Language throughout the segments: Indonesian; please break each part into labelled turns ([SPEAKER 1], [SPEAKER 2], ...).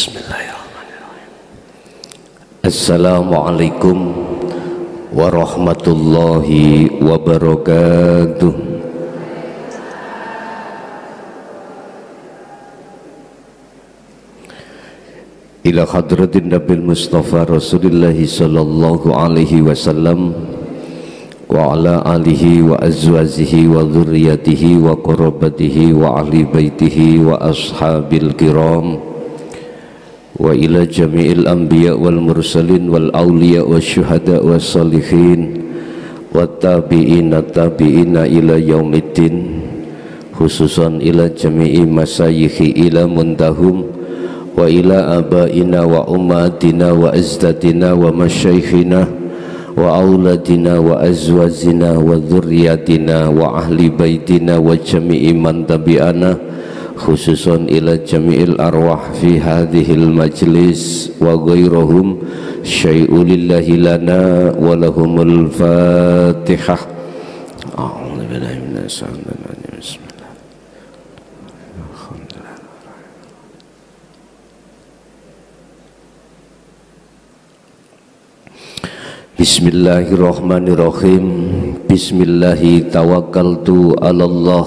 [SPEAKER 1] Bismillahirrahmanirrahim. Assalamualaikum warahmatullahi wabarakatuh. Ila hadratin Nabil Mustafa Rasulillahi sallallahu alaihi wasallam wa ala alihi wa azwajihi wa dhurriyyatihi wa qurabatihi wa ahli baitihi wa ashabil kiram wa ila jami'il anbiya wal mursalin wal awliya wa syuhada wa salihin wa tabi'ina ila yaumiddin, khususan ila jami'i masayikhi ila muntahum wa ila abaina wa ummatina wa azdadina wa masyaikhina wa auladina wa azwajina wa dhurriyyatina wa ahli baitina wa jami'i man tabi'ana, khususan ila jami'il arwah fi hadhil majlis wa ghairuhum syai'ulillahi lana wa lahumul fatihah. A'udzu billahi minasy syaitonir rajim. Bismillahirrahmanirrahim. Bismillahi tawakkaltu 'alallah,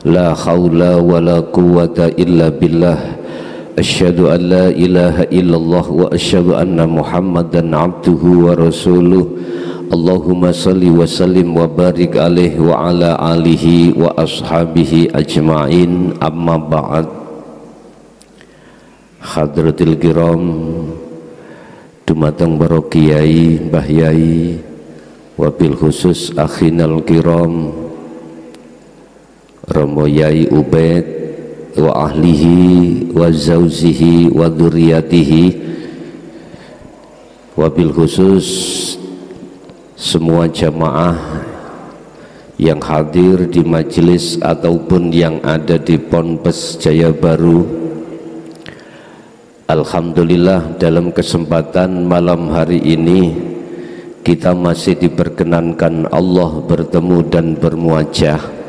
[SPEAKER 1] la haula wala quwwata illa billah. Asyhadu an la ilaha illallah wa asyhadu anna Muhammadan abduhu wa rasuluh. Allahumma salli wa sallim wa barik alaihi wa ala alihi wa ashabihi ajma'in. Amma ba'd. Hadratil kiram, dumateng para kiai, mbah yai, wabil khusus akhinal kiram Romo Yai Ubaid wa ahlihi wa zauzihi wa dzurriyyatihi, wabil khusus semua jamaah yang hadir di majelis ataupun yang ada di Ponpes Jaya Baru. Alhamdulillah, dalam kesempatan malam hari ini kita masih diperkenankan Allah bertemu dan bermuajah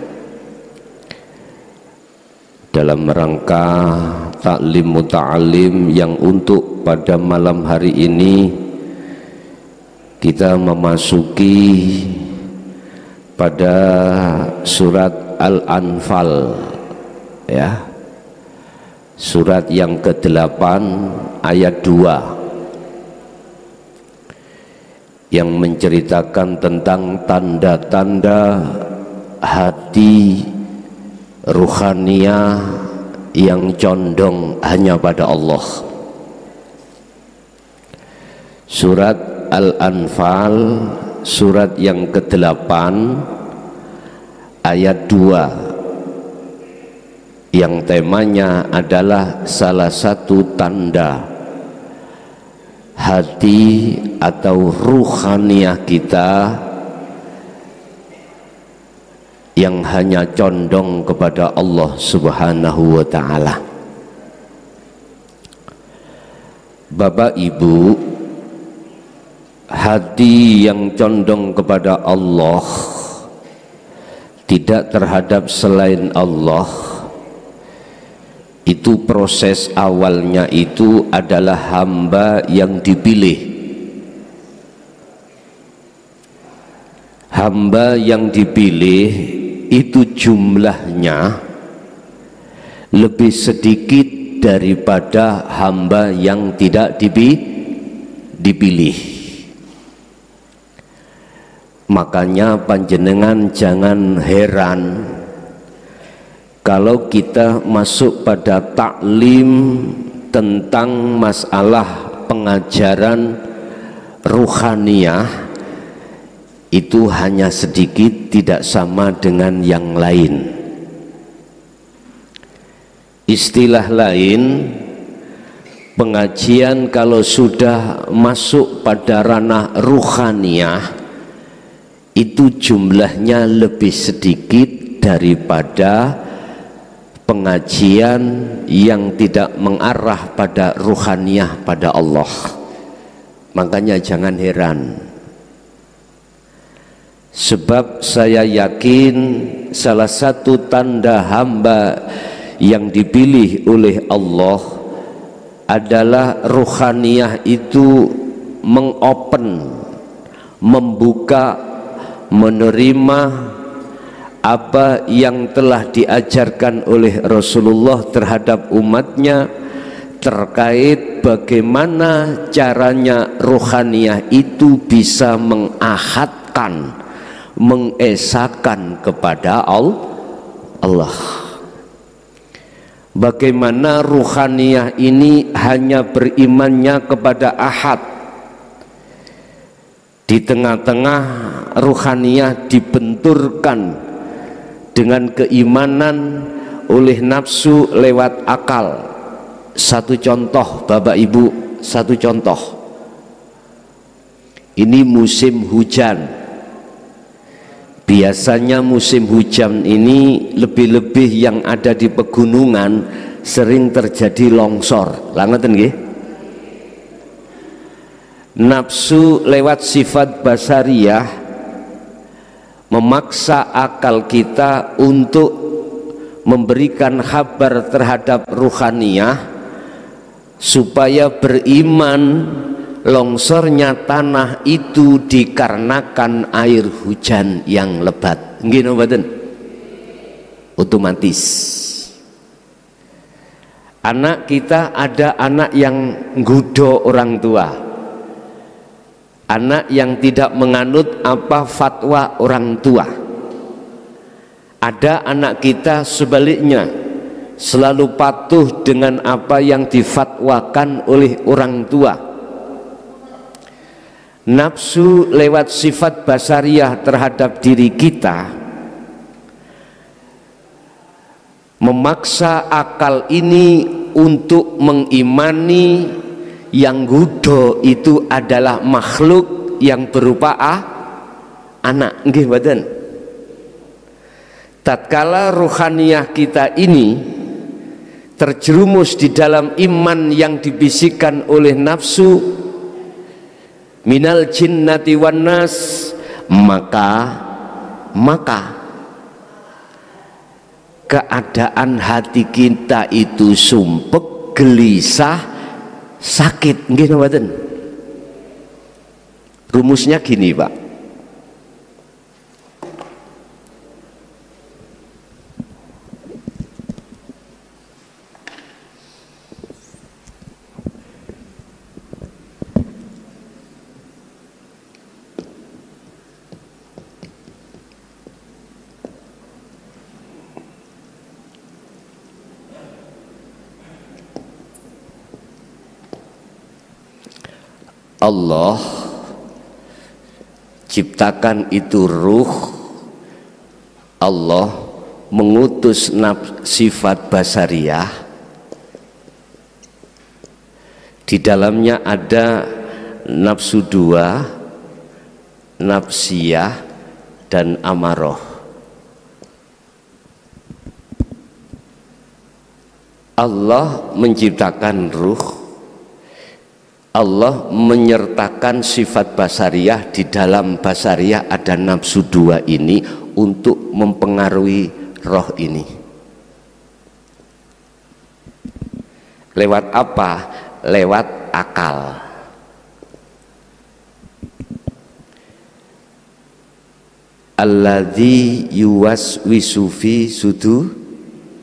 [SPEAKER 1] dalam rangka taklim muta'alim yang untuk pada malam hari ini kita memasuki pada surat Al-Anfal, ya, surat yang ke-8 ayat 2 yang menceritakan tentang tanda-tanda hati ruhaniyah yang condong hanya pada Allah. Surat Al-Anfal, surat yang ke-8 ayat 2 yang temanya adalah salah satu tanda hati atau ruhaniyah kita yang hanya condong kepada Allah Subhanahu wa ta'ala. Bapak Ibu, hati yang condong kepada Allah, tidak terhadap selain Allah, itu proses awalnya itu adalah hamba yang dipilih. Hamba yang dipilih itu jumlahnya lebih sedikit daripada hamba yang tidak dipilih. Makanya panjenengan jangan heran kalau kita masuk pada taklim tentang masalah pengajaran ruhaniyah itu hanya sedikit, tidak sama dengan yang lain. Istilah lain, pengajian kalau sudah masuk pada ranah ruhaniyah itu jumlahnya lebih sedikit daripada pengajian yang tidak mengarah pada ruhaniyah, pada Allah. Makanya jangan heran, sebab saya yakin salah satu tanda hamba yang dipilih oleh Allah adalah ruhaniyah itu mengopen, membuka, menerima apa yang telah diajarkan oleh Rasulullah terhadap umatnya terkait bagaimana caranya ruhaniyah itu bisa mengahadkan, mengesahkan kepada Allah. Bagaimana ruhaniyah ini hanya berimannya kepada ahad. Di tengah-tengah ruhaniyah dibenturkan dengan keimanan oleh nafsu lewat akal. Satu contoh Bapak Ibu, satu contoh. Ini musim hujan. Biasanya musim hujan ini lebih-lebih yang ada di pegunungan sering terjadi longsor. Lah ngoten nggih? Nafsu lewat sifat basariyah memaksa akal kita untuk memberikan kabar terhadap ruhaniyah supaya beriman longsornya tanah itu dikarenakan air hujan yang lebat. Nggih napa mboten? Otomatis. Anak kita ada anak yang nggodho orang tua. Anak yang tidak menganut apa fatwa orang tua. Ada anak kita sebaliknya selalu patuh dengan apa yang difatwakan oleh orang tua. Nafsu lewat sifat basariyah terhadap diri kita memaksa akal ini untuk mengimani yang gudo itu adalah makhluk yang berupa anak. Nggih mboten? Tatkala ruhaniyah kita ini terjerumus di dalam iman yang dibisikkan oleh nafsu minal jinnati wan nas, maka keadaan hati kita itu sumpek, gelisah, sakit. Nggih napa mboten? Rumusnya gini, Pak. Allah ciptakan itu ruh, Allah mengutus sifat basariyah, di dalamnya ada nafsu dua, nafsiyah dan amaroh. Allah menciptakan ruh, Allah menyertakan sifat basariyah. Di dalam basariyah ada nafsu dua ini untuk mempengaruhi roh ini. Lewat apa? Lewat akal. Alladzi yuwaswisu fi sudurinas.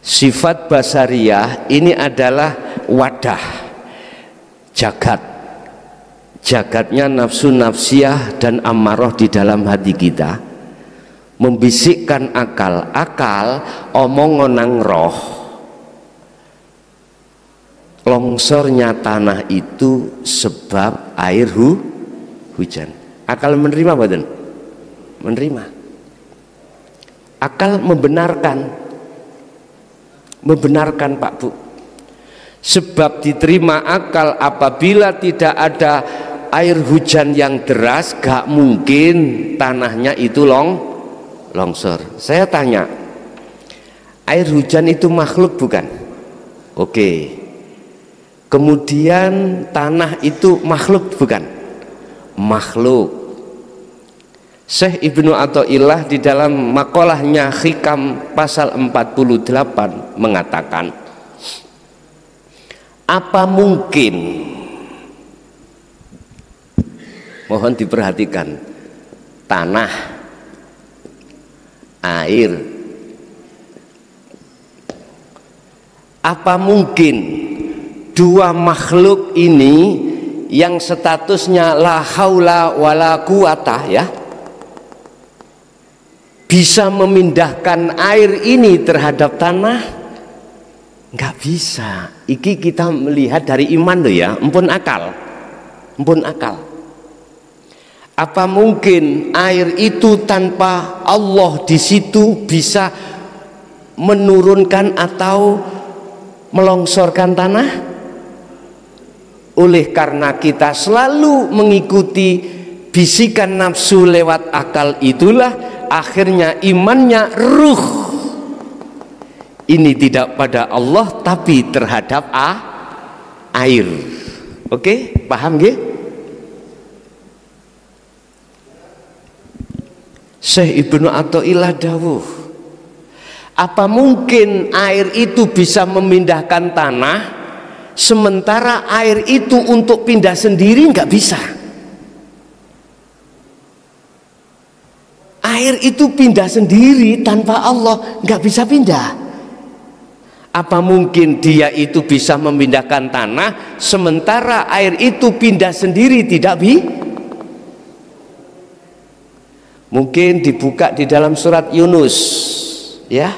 [SPEAKER 1] Sifat basariyah ini adalah wadah jagat, jagatnya nafsu nafsiyah dan amarah di dalam hati kita, membisikkan akal omong nang roh, longsornya tanah itu sebab air hujan. Akal menerima badan, menerima. Akal membenarkan Pak Bu, sebab diterima akal apabila tidak ada air hujan yang deras, gak mungkin tanahnya itu longsor. Saya tanya, air hujan itu makhluk bukan? Oke. Kemudian tanah itu makhluk bukan? Makhluk. Syekh Ibnu Athaillah di dalam makolahnya Hikam pasal 48 mengatakan, apa mungkin, mohon diperhatikan, tanah, air, apa mungkin dua makhluk ini yang statusnya la haula wala quwata, ya, bisa memindahkan air ini terhadap tanah? Nggak bisa. Iki kita melihat dari iman loh ya, ampun akal, ampun akal. Apa mungkin air itu tanpa Allah di situ bisa menurunkan atau melongsorkan tanah? Oleh karena kita selalu mengikuti bisikan nafsu lewat akal, itulah akhirnya imannya ruh ini tidak pada Allah tapi terhadap air. Oke, paham nggih? Syekh Ibnu Athaillah dawuh, apa mungkin air itu bisa memindahkan tanah, sementara air itu untuk pindah sendiri nggak bisa. Air itu pindah sendiri tanpa Allah, nggak bisa pindah. Apa mungkin dia itu bisa memindahkan tanah, sementara air itu pindah sendiri tidak Mungkin dibuka di dalam surat Yunus, ya.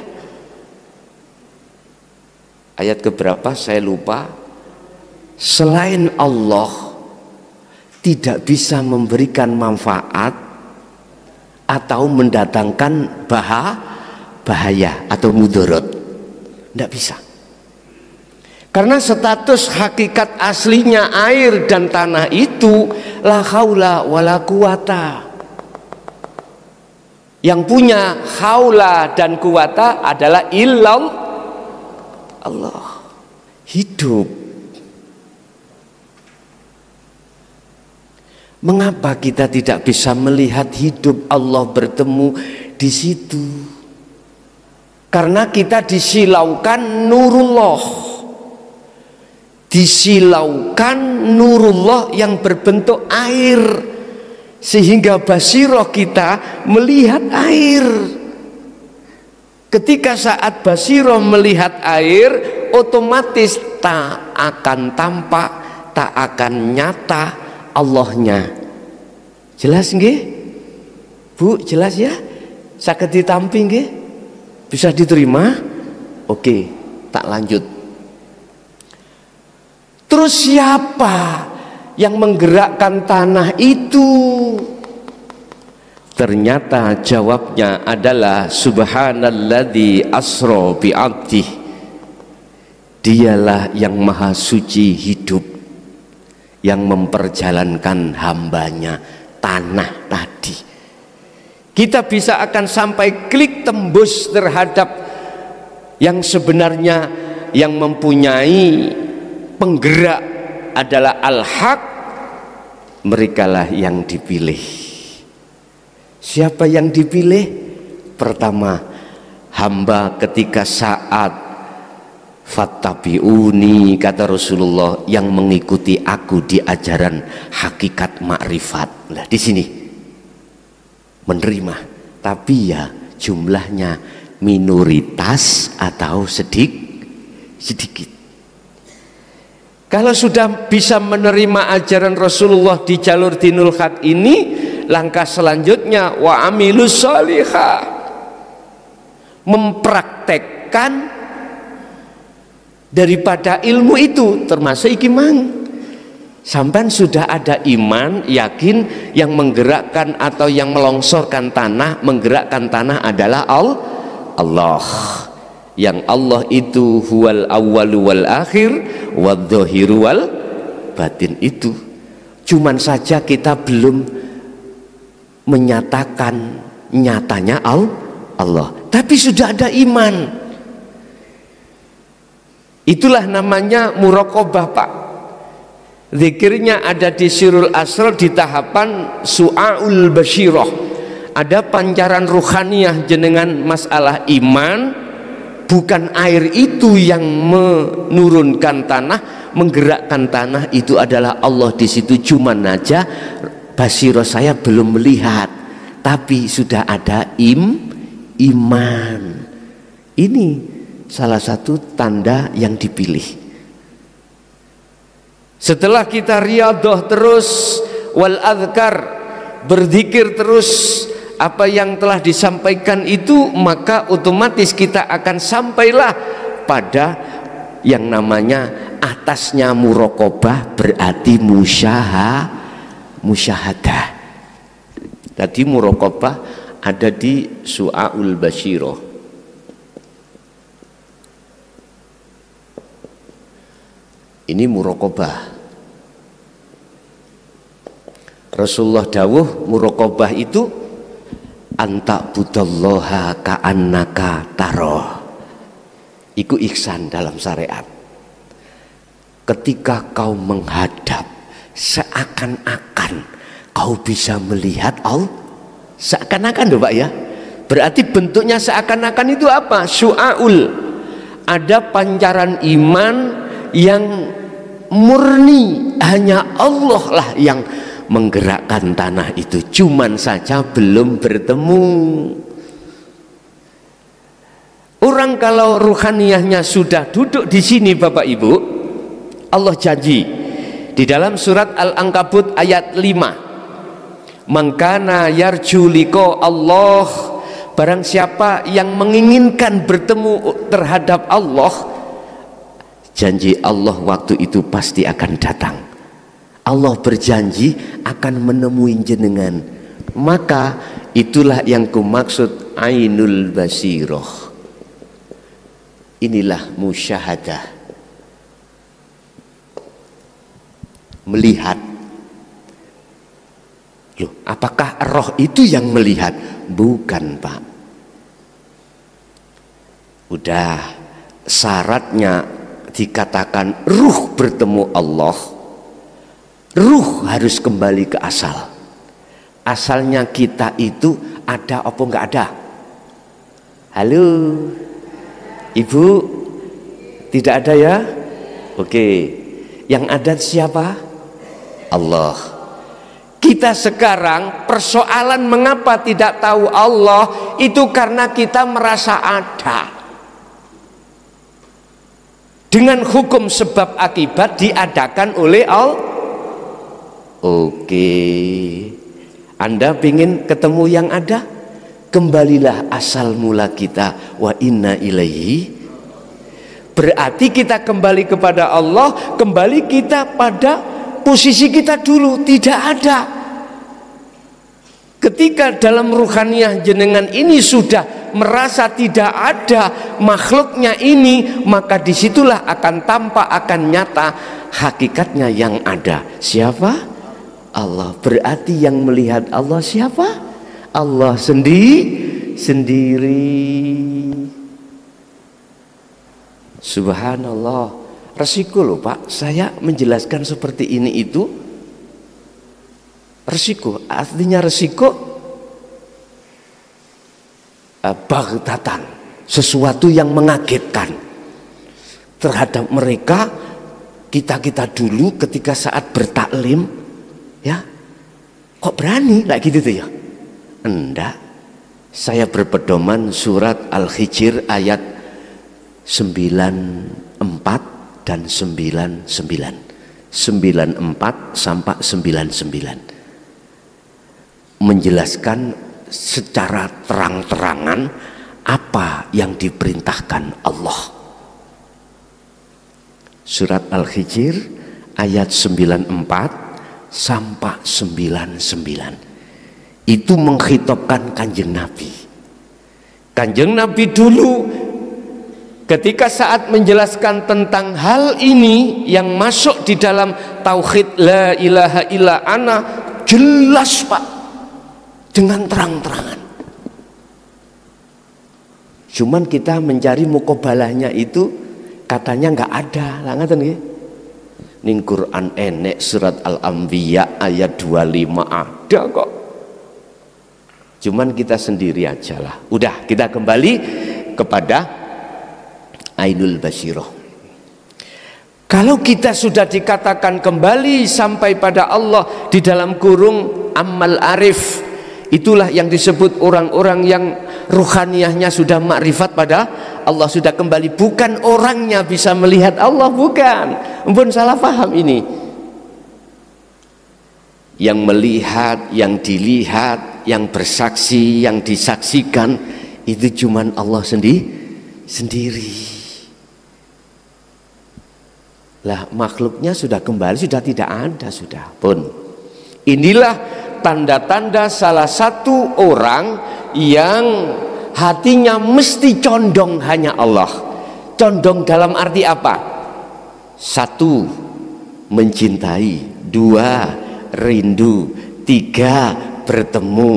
[SPEAKER 1] Ayat keberapa saya lupa. Selain Allah tidak bisa memberikan manfaat atau mendatangkan bahaya atau mudarat. Tidak bisa. Karena status hakikat aslinya air dan tanah itu la haula wala quwata. Yang punya haula dan quwata adalah Allah. Hidup. Mengapa kita tidak bisa melihat hidup Allah bertemu di situ? Karena kita disilaukan nurullah, disilaukan nurullah yang berbentuk air, sehingga basiroh kita melihat air. Ketika saat basiroh melihat air, otomatis tak akan tampak, tak akan nyata Allahnya. Jelas nggih? Bu, jelas ya? Saged ditampi nggih? Bisa diterima? Oke, tak lanjut. Terus siapa yang menggerakkan tanah itu? Ternyata jawabnya adalah subhanalladzi asra bi 'abdihi. Dialah yang maha suci hidup, yang memperjalankan hambanya, tanah tadi. Kita bisa akan sampai klik tembus terhadap yang sebenarnya yang mempunyai penggerak adalah al-haq. Merekalah yang dipilih. Siapa yang dipilih? Pertama, hamba ketika saat fattabi'uni, kata Rasulullah, yang mengikuti aku di ajaran hakikat makrifat. Nah, di sini menerima, tapi ya jumlahnya minoritas atau sedikit. Kalau sudah bisa menerima ajaran Rasulullah di jalur dinul haq ini, langkah selanjutnya wa amilus sholihah, mempraktekkan daripada ilmu itu, termasuk ikimang. Sampai sudah ada iman, yakin yang menggerakkan atau yang melongsorkan tanah, menggerakkan tanah adalah Allah. Yang Allah itu huwal awwalu wal akhir wadh-dhahiru wal batin itu. Cuman saja kita belum menyatakan nyatanya Allah, tapi sudah ada iman. Itulah namanya muraqabah, Pak. Zikirnya ada di Sirul Asrar di tahapan Su'aul Basyirah. ada pancaran ruhaniyah jenengan masalah iman, bukan air itu yang menurunkan tanah, menggerakkan tanah, itu adalah Allah di situ. Cuman aja basiro saya belum melihat, tapi sudah ada iman. Ini salah satu tanda yang dipilih. Setelah kita riyadhah terus, wal adhkar, berzikir terus apa yang telah disampaikan itu, maka otomatis kita akan sampailah pada yang namanya atasnya muraqabah, berarti musyahadah. Tadi muraqabah ada di Su'aul Basyirah. Ini muraqabah. Rasulullah dawuh muraqabah itu anta budallaha ka'annaka taroh. Iku ihsan dalam syariat. Ketika kau menghadap, seakan-akan kau bisa melihat Allah. Seakan-akan loh Pak ya. Berarti bentuknya seakan-akan itu apa? Su'aul. Ada pancaran iman yang murni, hanya Allah lah yang menggerakkan tanah itu, cuman saja belum bertemu. Orang kalau ruhaniyahnya sudah duduk di sini Bapak Ibu, Allah janji di dalam surat Al-Ankabut ayat 5, mangkana yarju liqa Allah, barang siapa yang menginginkan bertemu terhadap Allah, janji Allah waktu itu pasti akan datang. Allah berjanji akan menemui jenengan. Maka itulah yang kumaksud ainul basirah. Inilah musyahadah, melihat. Loh, apakah roh itu yang melihat? Bukan Pak. Udah syaratnya dikatakan ruh bertemu Allah, ruh harus kembali ke asal. Asalnya kita itu ada apa enggak ada? Halo Ibu, tidak ada ya? Oke, yang ada siapa? Allah. Kita sekarang persoalan mengapa tidak tahu Allah itu karena kita merasa ada. Dengan hukum sebab akibat diadakan oleh Allah. Oke, Anda ingin ketemu yang ada? Kembalilah asal mula kita, wa inna ilaihi. Berarti kita kembali kepada Allah, kembali kita pada posisi kita dulu, tidak ada. Ketika dalam ruhaniyah jenengan ini sudah merasa tidak ada makhluknya ini, maka disitulah akan tampak, akan nyata hakikatnya yang ada. Siapa? Allah. Berarti yang melihat Allah siapa? Allah sendiri. Subhanallah. Resiko loh Pak, saya menjelaskan seperti ini itu resiko. Artinya resiko baghtatan, sesuatu yang mengagetkan terhadap mereka. Kita dulu ketika saat bertaklim, ya, kok berani kayak gitu tuh ya? Enggak. Saya berpedoman surat Al-Hijr ayat 94 dan 99. 94 sampai 99. Menjelaskan secara terang-terangan apa yang diperintahkan Allah. Surat Al-Hijr ayat 94 sampai 99. Itu menghitopkan Kanjeng Nabi. Kanjeng Nabi dulu ketika saat menjelaskan tentang hal ini yang masuk di dalam tauhid la ilaha illa ana, jelas Pak, dengan terang-terangan. Cuman kita mencari mukobalahnya itu katanya nggak ada. Lah ngaten nggih. Ning Quran enek surat Al-Anbiya ayat 25 ada kok. Cuman kita sendiri aja lah. Udah, kita kembali kepada Ainul Basyirah. Kalau kita sudah dikatakan kembali sampai pada Allah di dalam kurung amal arif, itulah yang disebut orang-orang yang ruhaniyahnya sudah makrifat pada Allah, sudah kembali. Bukan orangnya bisa melihat Allah, bukan. Ampun, salah paham ini. Yang melihat, yang dilihat, yang bersaksi, yang disaksikan, itu cuman Allah sendiri. Lah makhluknya sudah kembali, sudah tidak ada, sudah pun. Inilah tanda-tanda salah satu orang yang hatinya mesti condong hanya Allah. Condong dalam arti apa? Satu, mencintai. Dua, rindu. Tiga, bertemu.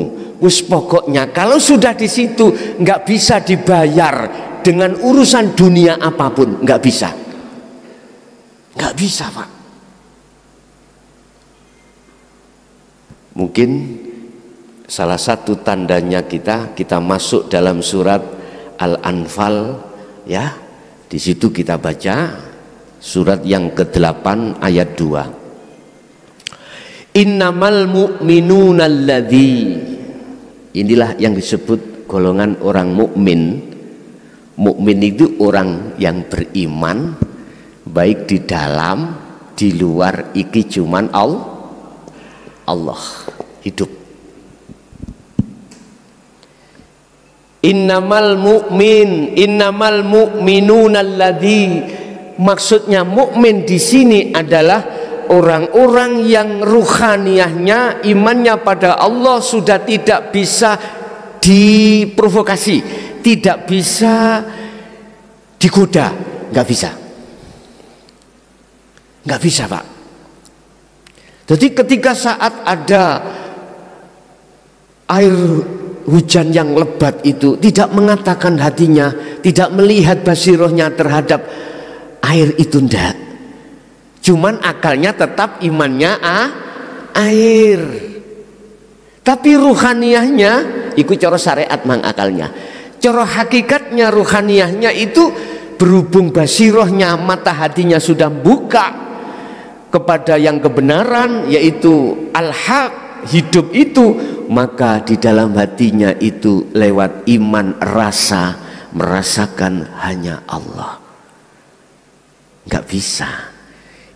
[SPEAKER 1] Wis pokoknya kalau sudah di situ nggak bisa dibayar dengan urusan dunia apapun, nggak bisa. Nggak bisa, Pak. Mungkin salah satu tandanya kita masuk dalam surat Al-Anfal, ya. Di situ kita baca surat yang ke-8 ayat 2. Innamal mu'minuna alladzi, inilah yang disebut golongan orang mukmin. Mukmin itu orang yang beriman, baik di dalam, di luar, iki cuman Allah hidup. Innamal mu'minuna alladzi, maksudnya mukmin di sini adalah orang-orang yang ruhaniyahnya, imannya pada Allah sudah tidak bisa diprovokasi, tidak bisa digoda, nggak bisa. Nggak bisa, Pak. Jadi ketika saat ada air hujan yang lebat itu, tidak mengatakan hatinya, tidak melihat basirohnya terhadap air itu, ndak. Cuman akalnya tetap imannya air. Tapi ruhaniyahnya, ikut cara syariat mang akalnya. Cara hakikatnya ruhaniyahnya itu berhubung basirohnya, mata hatinya sudah buka kepada yang kebenaran, yaitu al-haq, hidup itu, maka di dalam hatinya itu lewat iman rasa merasakan hanya Allah. Nggak bisa.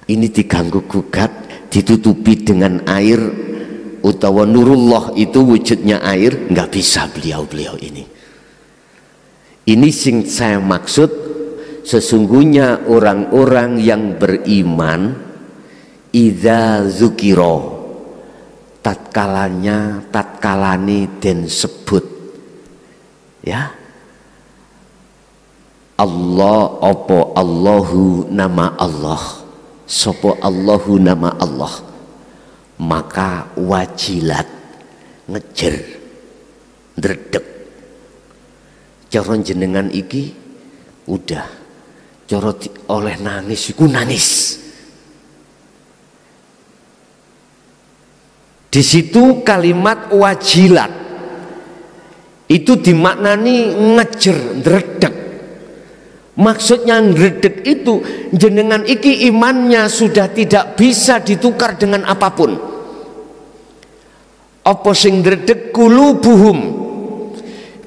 [SPEAKER 1] Ini diganggu gugat, ditutupi dengan air, utawa nurullah itu wujudnya air, nggak bisa beliau ini. Ini sing saya maksud, sesungguhnya orang-orang yang beriman idza zukiro, tatkalani den sebut, ya Allah, opo Allahu nama Allah, sopo Allahu nama Allah, maka wajilat, ngejer, ndredeg. Cara jenengan iki udah, cara oleh nangis iku nangis. Di situ kalimat wajilat itu dimaknani ngejer, ndredeg. Maksudnya ndredeg itu jenengan iki imannya sudah tidak bisa ditukar dengan apapun. Apa sing ndredeg kulubuhum,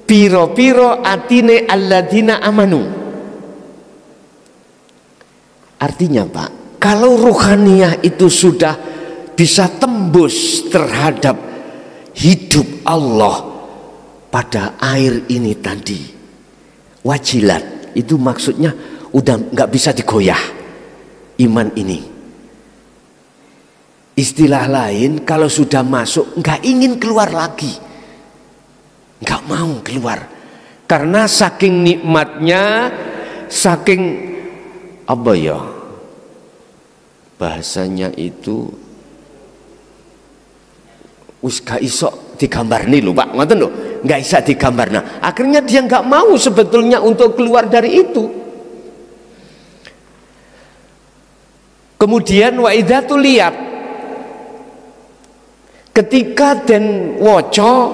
[SPEAKER 1] piro-piro atine alladzina amanu. Artinya, Pak, kalau ruhaniyah itu sudah bisa tembus terhadap hidup Allah pada air ini tadi, wajilat itu maksudnya udah nggak bisa digoyah iman ini. Istilah lain, kalau sudah masuk nggak ingin keluar lagi, nggak mau keluar, karena saking nikmatnya, saking apa ya bahasanya itu, wis gak iso digambarni lho Pak, ngoten lho, nggak bisa digambarna. Akhirnya dia nggak mau sebetulnya untuk keluar dari itu. Kemudian wa idza tuliyat, ketika den waca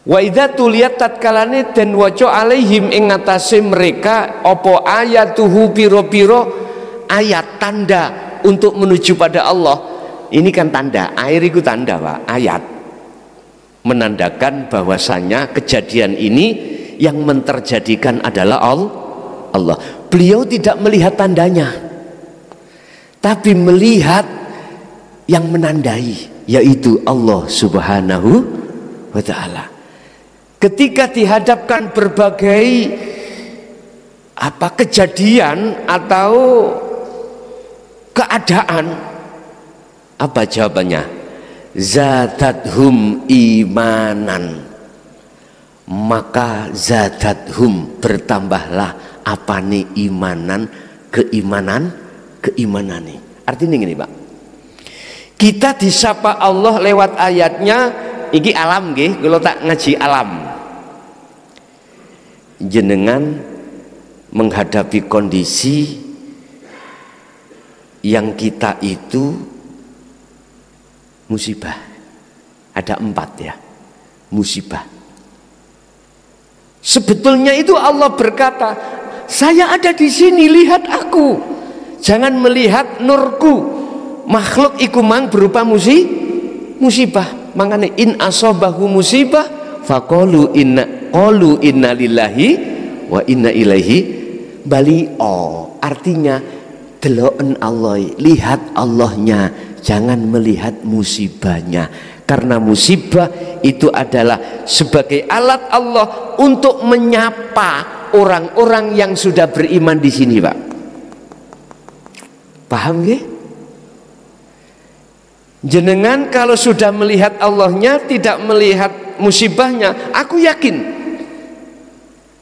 [SPEAKER 2] Wa idza tuliyat tatkalane den waca alaihim ing ngatasé mereka apa ayatuhu piro-piro ayat tanda untuk menuju pada Allah. Ini kan tanda, air itu tanda Pak, ayat menandakan bahwasanya kejadian ini yang menterjadikan adalah Allah. Beliau tidak melihat tandanya, tapi melihat yang menandai, yaitu Allah Subhanahu wa ta'ala. Ketika dihadapkan berbagai kejadian atau keadaan, apa jawabannya? Zadathum imanan, maka zadathum bertambahlah apane imanan, keimanan nih. Artinya gini Pak, kita disapa Allah lewat ayatnya. Iki alam nggih, kalau tak ngaji alam, jenengan menghadapi kondisi yang kita itu musibah. Ada 4 ya, musibah. Sebetulnya itu Allah berkata, saya ada di sini, lihat aku. Jangan melihat nurku. Makhluk iku mang berupa musibah. Makanya in asobahu musibah faqalu inna lillahi wa inna ilaihi bali'o. Artinya deloken Allah, lihat Allahnya, jangan melihat musibahnya. Karena musibah itu adalah sebagai alat Allah untuk menyapa orang-orang yang sudah beriman di sini, Pak. Paham nggih? Jenengan kalau sudah melihat Allahnya, tidak melihat musibahnya, aku yakin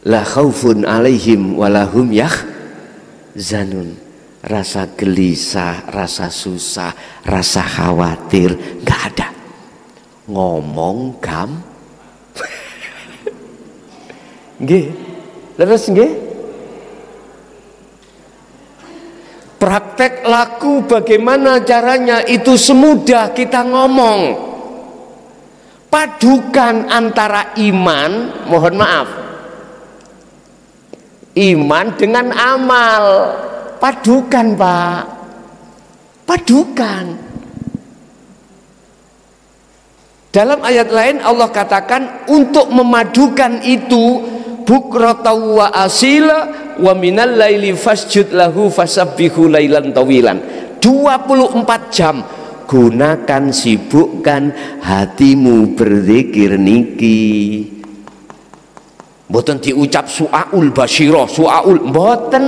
[SPEAKER 2] la khaufun alaihim walahum yahzanun. Rasa gelisah, rasa susah, rasa khawatir nggak ada. Ngomong nggih, leres nggih. Praktek laku bagaimana caranya, itu semudah kita ngomong. Padukan antara iman, mohon maaf, iman dengan amal. Padukan Pak, padukan. Dalam ayat lain Allah katakan untuk memadukan itu bukratan wa asila wa minal laili fasjud lahu fasabbihu lailan tawilan. 24 jam gunakan, sibukkan hatimu berzikir niki. Mboten diucap su'aul basyirah, su'aul, mboten,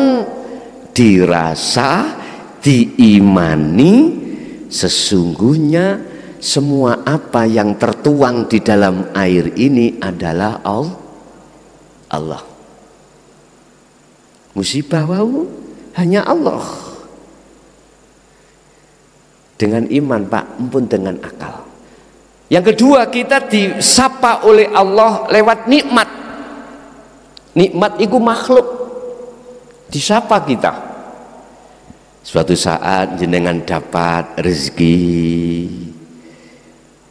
[SPEAKER 2] dirasa, diimani. Sesungguhnya semua apa yang tertuang di dalam air ini adalah Allah. Musibah wau hanya Allah. Dengan iman Pak, ampun dengan akal. Yang kedua, kita disapa oleh Allah lewat nikmat. Nikmat itu makhluk, disapa kita. Suatu saat jenengan dapat rezeki,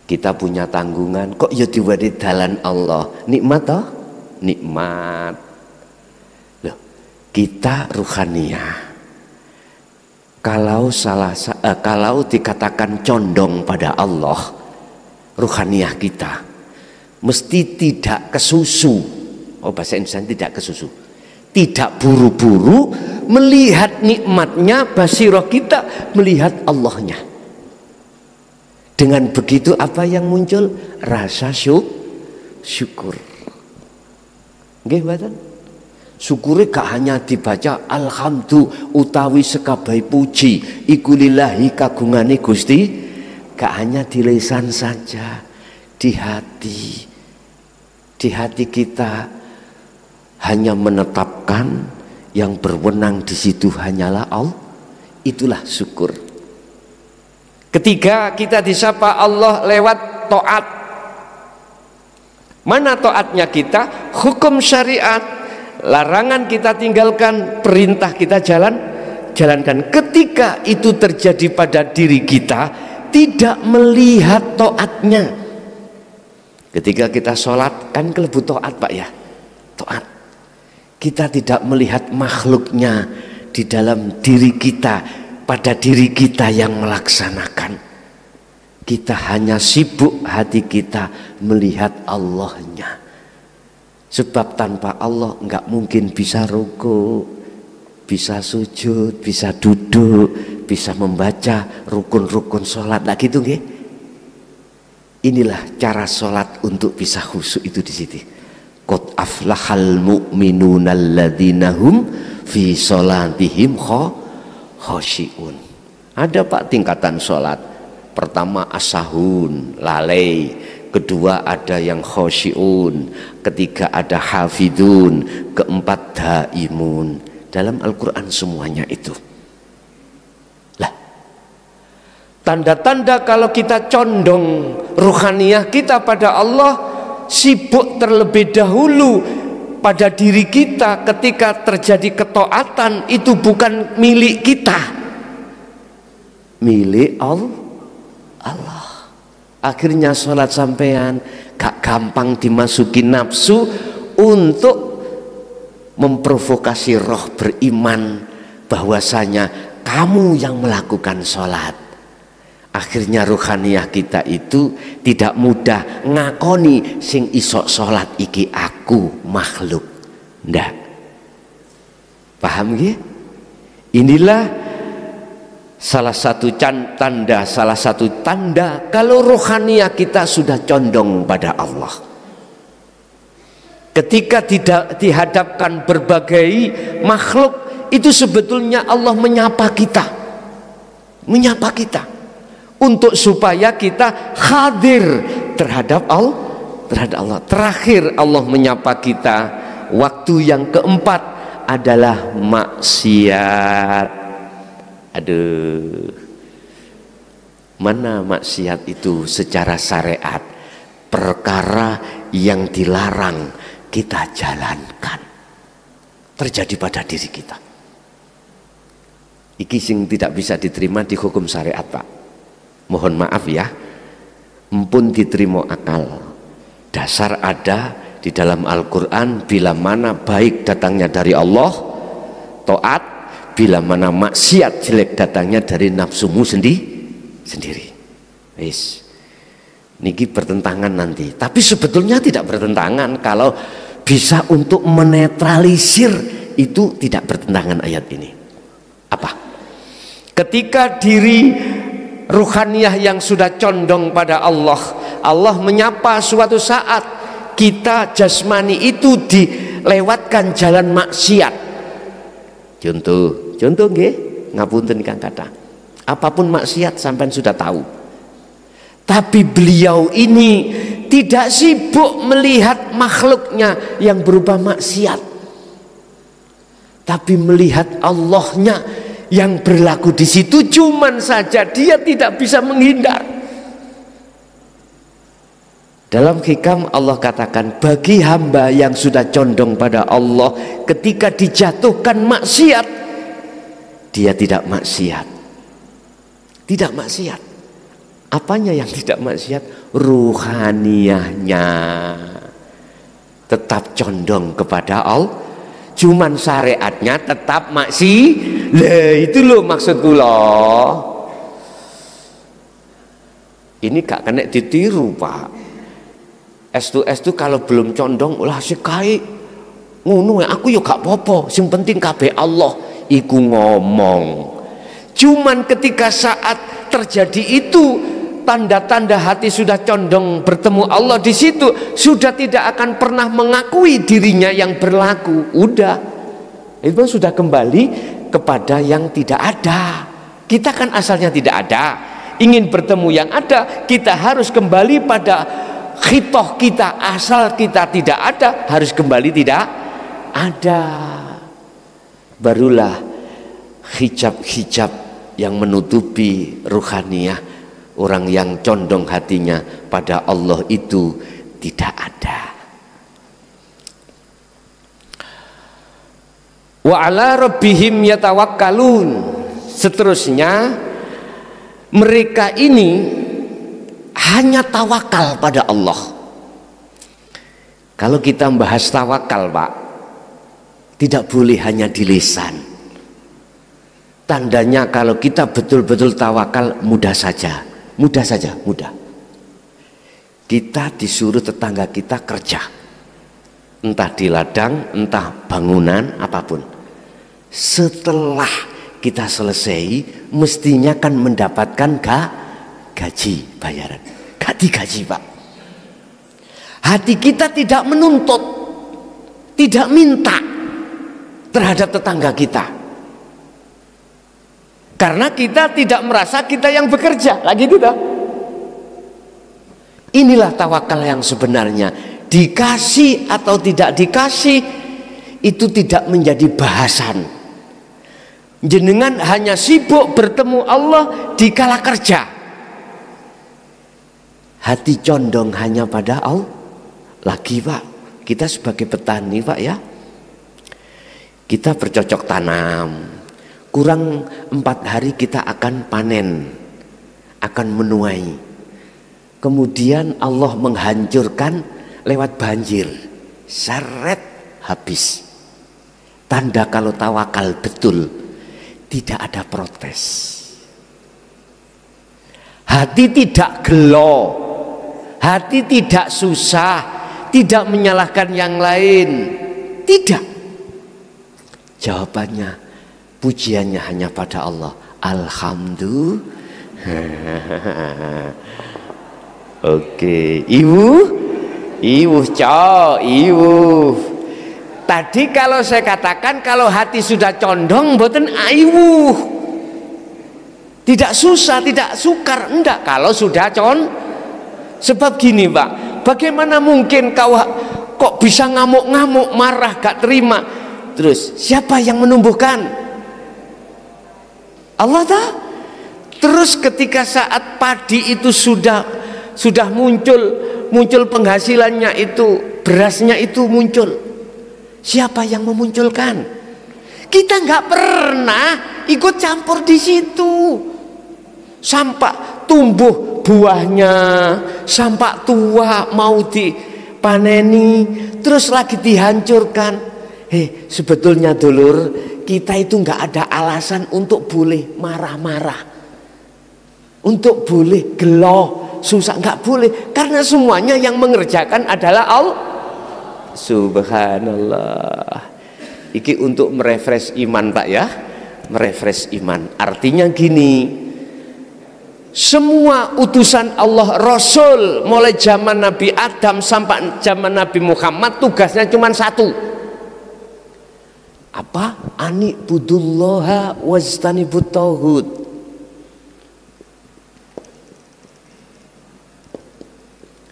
[SPEAKER 2] kita punya tanggungan, kok ya diwadi dalan Allah. Nikmat toh? Nikmat. Loh, kita ruhaniyah. Kalau dikatakan condong pada Allah, ruhaniyah kita mesti tidak kesusu. Oh, bahasa Indonesia tidak kesusu. Tidak buru-buru melihat nikmatnya, basirah kita melihat Allahnya. Dengan begitu apa yang muncul? Rasa syukur. Nggih mboten? Syukure gak hanya dibaca alhamdulillah utawi sekabai puji iku lillahi kagungane Gusti, gak hanya di lisan saja, di hati. Di hati kita hanya menetapkan yang berwenang di situ hanyalah Allah. Itulah syukur. Ketiga, kita disapa Allah lewat taat. Mana taatnya kita? Hukum syariat, larangan kita tinggalkan, perintah kita jalankan. Ketika itu terjadi pada diri kita, tidak melihat taatnya, Ketika kita sholat kan kelebu taat Pak ya, taat. Kita tidak melihat makhluknya di dalam diri kita, pada diri kita yang melaksanakan. Kita hanya sibuk hati kita melihat Allahnya. Sebab tanpa Allah nggak mungkin bisa ruku, bisa sujud, bisa duduk, bisa membaca rukun-rukun sholat. Nah gitu nggih. Inilah cara sholat untuk bisa khusyuk itu di situ. Qad aflahal mu'minuna alladzina hum fi sholatihim khosyi'un. Ada Pak tingkatan sholat. Pertama as-sahun, lalai. Kedua ada yang khosyi'un. Ketiga ada hafidun. Keempat daimun. Dalam Al-Quran semuanya itu. Tanda-tanda kalau kita condong ruhaniyah kita pada Allah, sibuk terlebih dahulu pada diri kita. Ketika terjadi ketaatan, itu bukan milik kita, milik Allah. Akhirnya sholat sampean gak gampang dimasuki nafsu untuk memprovokasi roh beriman bahwasanya kamu yang melakukan sholat. Akhirnya ruhaniyah kita itu tidak mudah ngakoni sing isok sholat iki aku makhluk. Ndak. Paham ya? Inilah salah satu tanda kalau ruhaniyah kita sudah condong pada Allah. Ketika tidak dihadapkan berbagai makhluk, itu sebetulnya Allah menyapa kita. Menyapa kita. Untuk supaya kita hadir terhadap Allah. Terakhir Allah menyapa kita. Waktu yang keempat adalah maksiat. Aduh, mana maksiat itu secara syariat? Perkara yang dilarang kita jalankan, terjadi pada diri kita. Iki sing tidak bisa diterima di hukum syariat Pak. Mohon maaf ya, empun diterima akal. Dasar ada di dalam Al-Quran, bila mana baik datangnya dari Allah, taat. Bila mana maksiat jelek datangnya dari nafsumu sendiri. Wis. Niki bertentangan nanti. Tapi sebetulnya tidak bertentangan kalau bisa untuk menetralisir, itu tidak bertentangan ayat ini. Apa? Ketika diri ruhaniyah yang sudah condong pada Allah, Allah menyapa suatu saat kita jasmani itu dilewatkan jalan maksiat. Contoh nggih, ngapunten Kang kata. Apapun maksiat sampean sudah tahu. Tapi beliau ini tidak sibuk melihat makhluknya yang berupa maksiat, tapi melihat Allahnya yang berlaku di situ. Cuman saja dia tidak bisa menghindar. Dalam hikam Allah katakan, bagi hamba yang sudah condong pada Allah, ketika dijatuhkan maksiat, dia tidak maksiat. Tidak maksiat. Apanya yang tidak maksiat? Ruhaniyahnya tetap condong kepada Allah. Cuman syariatnya tetap maksiat. Lah itu loh maksud kula. Ini gak kena ditiru Pak. Estu kalau belum condong ulah sekai ngono aku yo gak popo, sing penting kabeh Allah iku ngomong. Cuman ketika saat terjadi itu, tanda-tanda hati sudah condong bertemu Allah di situ, sudah tidak akan pernah mengakui dirinya yang berlaku. Udah, itu sudah kembali kepada yang tidak ada. Kita kan asalnya tidak ada, ingin bertemu yang ada. Kita harus kembali pada khitoh kita, asal kita tidak ada, harus kembali tidak ada. Barulah hijab-hijab yang menutupi ruhaniyah orang yang condong hatinya pada Allah itu tidak ada. Wa ala rabbihim yatawakkalun. Seterusnya mereka ini hanya tawakal pada Allah. Kalau kita membahas tawakal, Pak, tidak boleh hanya di lisan. Tandanya kalau kita betul-betul tawakal mudah saja. Kita disuruh tetangga kita kerja, entah di ladang, entah bangunan, apapun. Setelah kita selesai, mestinya kan mendapatkan gaji, bayaran. Gak digaji, Pak. Hati kita tidak menuntut, tidak minta terhadap tetangga kita, karena kita tidak merasa kita yang bekerja lagi itu dah. Inilah tawakal yang sebenarnya. Dikasih atau tidak dikasih itu tidak menjadi bahasan. Jenengan hanya sibuk bertemu Allah di kala kerja, hati condong hanya pada Allah. Lagi, Pak, kita sebagai petani, Pak, ya, kita bercocok tanam, kurang 4 hari kita akan panen, akan menuai. Kemudian Allah menghancurkan lewat banjir, seret habis. Tanda kalau tawakal betul, tidak ada protes. Hati tidak gelo, hati tidak susah, tidak menyalahkan yang lain, tidak. Jawabannya, pujiannya hanya pada Allah. Alhamdulillah. Oke, ibu, tadi kalau saya katakan kalau hati sudah condong, mboten ibu, tidak susah, tidak sukar, enggak. Kalau sudah sebab gini, Pak, bagaimana mungkin kau kok bisa ngamuk-ngamuk, marah, gak terima? Terus siapa yang menumbuhkan? Allah tak? Terus ketika saat padi itu sudah muncul penghasilannya itu, berasnya itu muncul, siapa yang memunculkan? Kita nggak pernah ikut campur di situ. Sampai tumbuh buahnya, sampai tua mau dipaneni, terus lagi dihancurkan. Sebetulnya dulur, kita itu nggak ada alasan untuk boleh marah-marah, untuk boleh gelo, susah, nggak boleh, karena semuanya yang mengerjakan adalah Allah. Subhanallah. Iki untuk merefresh iman, Pak, ya, merefresh iman. Artinya gini, semua utusan Allah, Rasul, mulai zaman Nabi Adam sampai zaman Nabi Muhammad, tugasnya cuma satu. Apa? Ani budullaha wajtanibut tauhid.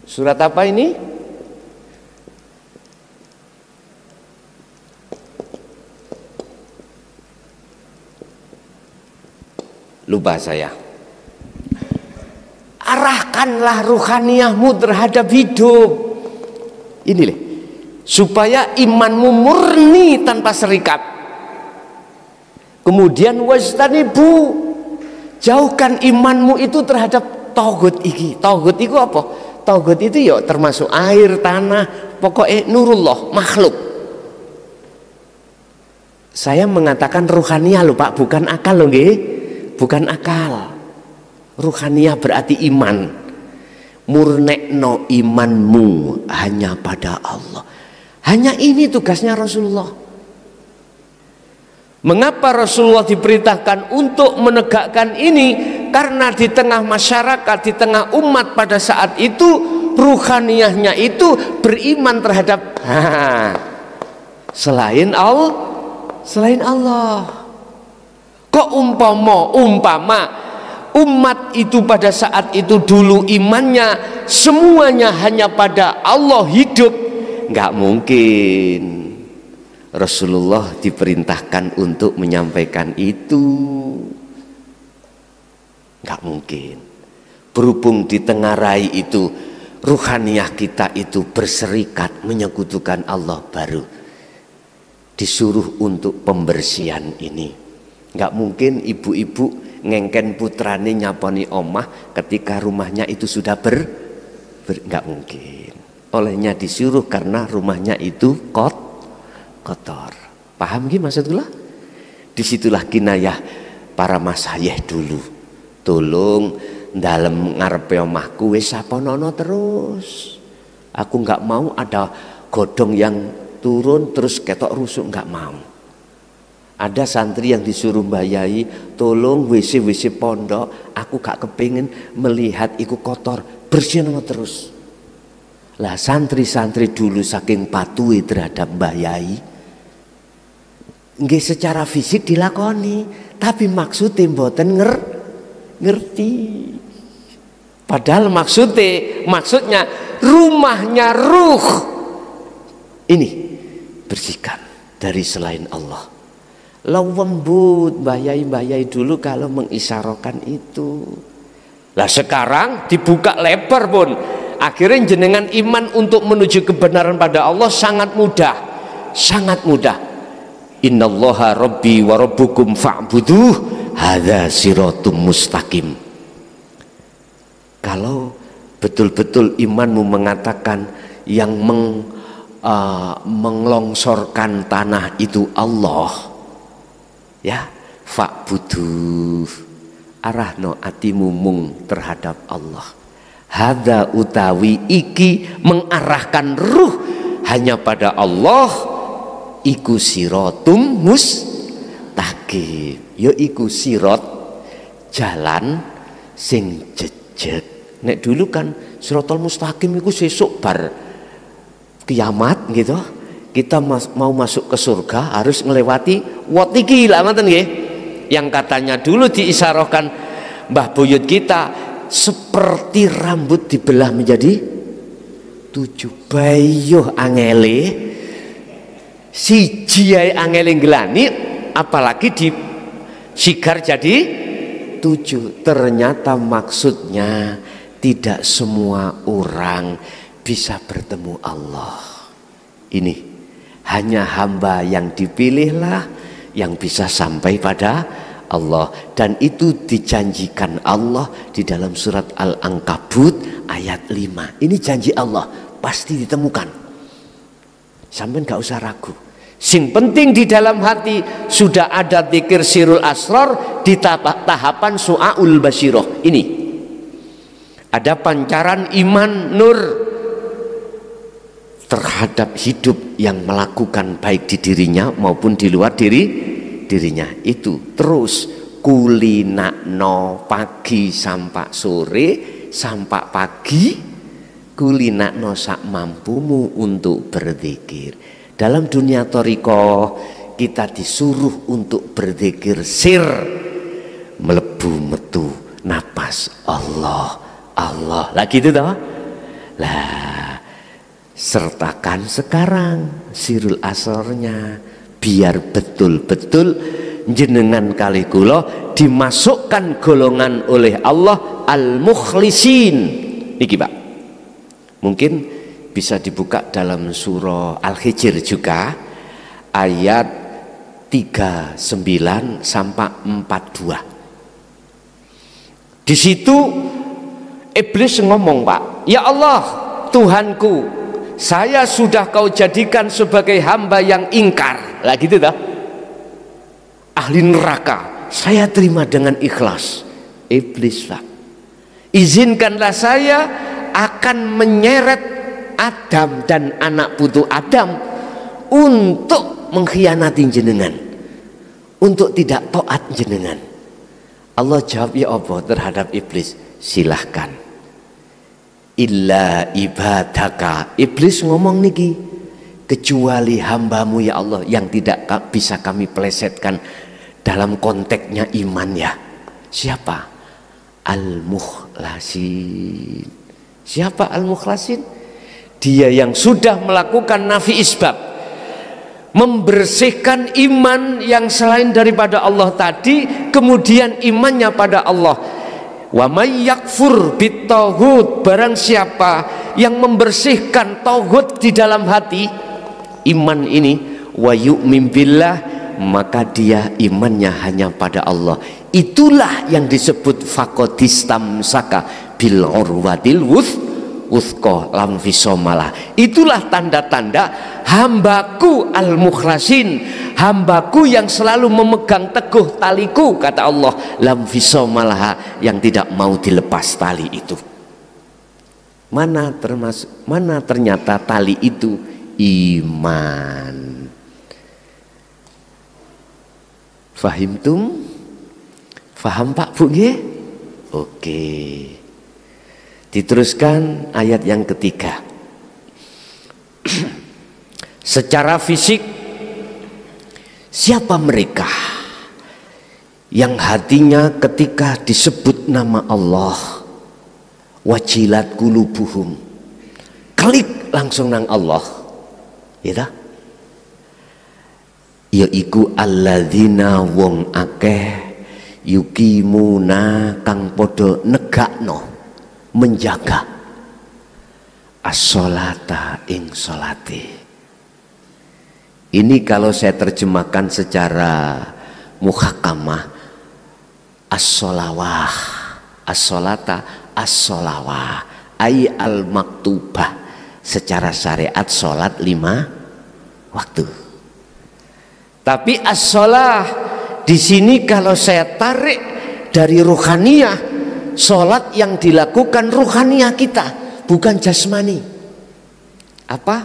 [SPEAKER 2] Surat apa ini? Lupa saya. Arahkanlah ruhaniyahmu terhadap hidup. Ini loh, supaya imanmu murni tanpa serikat. Kemudian wajtanibu, jauhkan imanmu itu terhadap tauhid iki. Tauhid itu apa? Tauhid itu ya termasuk air, tanah, pokoknya nurullah, makhluk. Saya mengatakan ruhaniyah loh, Pak, bukan akal loh, nggih. Bukan akal. Ruhaniyah berarti iman. Murnekno imanmu hanya pada Allah. Hanya ini tugasnya Rasulullah. Mengapa Rasulullah diperintahkan untuk menegakkan ini? Karena di tengah masyarakat, di tengah umat pada saat itu, ruhaniyahnya itu beriman terhadap selain Allah. Kok umpama umat itu pada saat itu dulu imannya semuanya hanya pada Allah hidup, nggak mungkin Rasulullah diperintahkan untuk menyampaikan itu, nggak mungkin. Berhubung di tengah rai itu ruhaniyah kita itu berserikat menyekutukan Allah, baru disuruh untuk pembersihan ini. Nggak mungkin ibu-ibu ngengken putrane nyaponi omah ketika rumahnya itu sudah nggak mungkin. olehnya disuruh karena rumahnya itu kotor. Paham gak maksudnya? Disitulah kinayah para masayih dulu. Tolong dalam ngarepe omahku wis saponono terus. Aku nggak mau ada godong yang turun terus ketok rusuk, nggak mau. Ada santri yang disuruh Mbah Yai, tolong WC pondok, aku gak kepingin melihat iku kotor, bersihin terus. Lah santri-santri dulu saking patuhi terhadap Mbah Yai, nggih secara fisik dilakoni, tapi maksudnya mboten ngerti. Padahal maksudnya rumahnya ruh ini bersihkan dari selain Allah. Lembut Mbah Yai dulu kalau mengisyarokan itu. Lah sekarang dibuka lebar pun, akhirnya jenengan iman untuk menuju kebenaran pada Allah sangat mudah, sangat mudah. Innallaha rabbi wa rabbukum fa'buduh hadza siratum mustaqim. Kalau betul-betul imanmu mengatakan yang menglongsorkan tanah itu Allah, ya, fa'buduh, arahno atimu mung terhadap Allah. Hadza utawi iki mengarahkan ruh hanya pada Allah, iku siratum mustaqim. Ya iku sirat, jalan sing jejeg. Nek dulu kan siratal mustaqim iku sesuk bar kiamat gitu. Kita mau masuk ke surga harus ngelewati wat iki lah ngoten nggih. Yang katanya dulu diisyarohkan Mbah Buyut kita seperti rambut dibelah menjadi 7. Bayuh angele siji ae angele ngelani, apalagi di sigar jadi 7. Ternyata maksudnya tidak semua orang bisa bertemu Allah. Ini hanya hamba yang dipilihlah yang bisa sampai pada Allah, dan itu dijanjikan Allah di dalam surat Al-Ankabut ayat 5. Ini janji Allah, pasti ditemukan. Sampai nggak usah ragu. Sing penting di dalam hati sudah ada dzikir sirul asrar di tahapan su'aul basyiroh. Ini ada pancaran iman nur terhadap hidup yang melakukan baik di dirinya maupun di luar dirinya. Itu terus kulinakno pagi sampai sore, sampai pagi kulinakno sak mampumu untuk berzikir. Dalam dunia thariqah kita disuruh untuk berzikir sir, melebu metu napas Allah lagi itu toh. Lah sertakan sekarang sirul asrornya biar betul-betul jenengan kali kula dimasukkan golongan oleh Allah al-mukhlisin. Niki Pak, mungkin bisa dibuka dalam surah Al-Hijr juga ayat 39 sampai 42. Di situ iblis ngomong, Pak, ya Allah Tuhanku, saya sudah kau jadikan sebagai hamba yang ingkar. Lah gitu dah. Ahli neraka, saya terima dengan ikhlas. Iblis, Pak, izinkanlah saya akan menyeret Adam dan anak putu Adam untuk mengkhianati jenengan, untuk tidak taat jenengan. Allah jawab ya Allah terhadap iblis, silahkan. Illa ibadaka, iblis ngomong niki, kecuali hambamu ya Allah yang tidak bisa kami plesetkan dalam konteksnya iman ya. Siapa? Al-mukhlasin. Siapa al-mukhlasin? Dia yang sudah melakukan nafi isbab, membersihkan iman yang selain daripada Allah tadi, kemudian imannya pada Allah. Wa may yakfur bit-taghut, barang siapa yang membersihkan tauhid di dalam hati, iman ini, wa yu'min billah, maka dia imannya hanya pada Allah. Itulah yang disebut faqadistamsaka bil urwatil wuthqa lam fisomalah. Itulah tanda-tanda hambaku al-mukhlasin, hambaku yang selalu memegang teguh taliku, kata Allah, lam fisomalah, yang tidak mau dilepas tali itu. Mana ternyata tali itu? Iman. Fahimtum? Faham Pak Bu nggih? Oke. Diteruskan ayat yang ketiga. Secara fisik, siapa mereka yang hatinya ketika disebut nama Allah wajilat qulubuhum, klik langsung nang Allah, ya, yaiku alladzina wong akeh yukimuna kang podo negakno, menjaga as-sholata ing sholati. Ini kalau saya terjemahkan secara muhakamah, as-sholawah, as-sholata, as-sholawah ay al-maktubah, secara syariat sholat 5 waktu. Tapi as-sholah di sini kalau saya tarik dari ruhaniyah, sholat yang dilakukan ruhaniyah kita, bukan jasmani. Apa?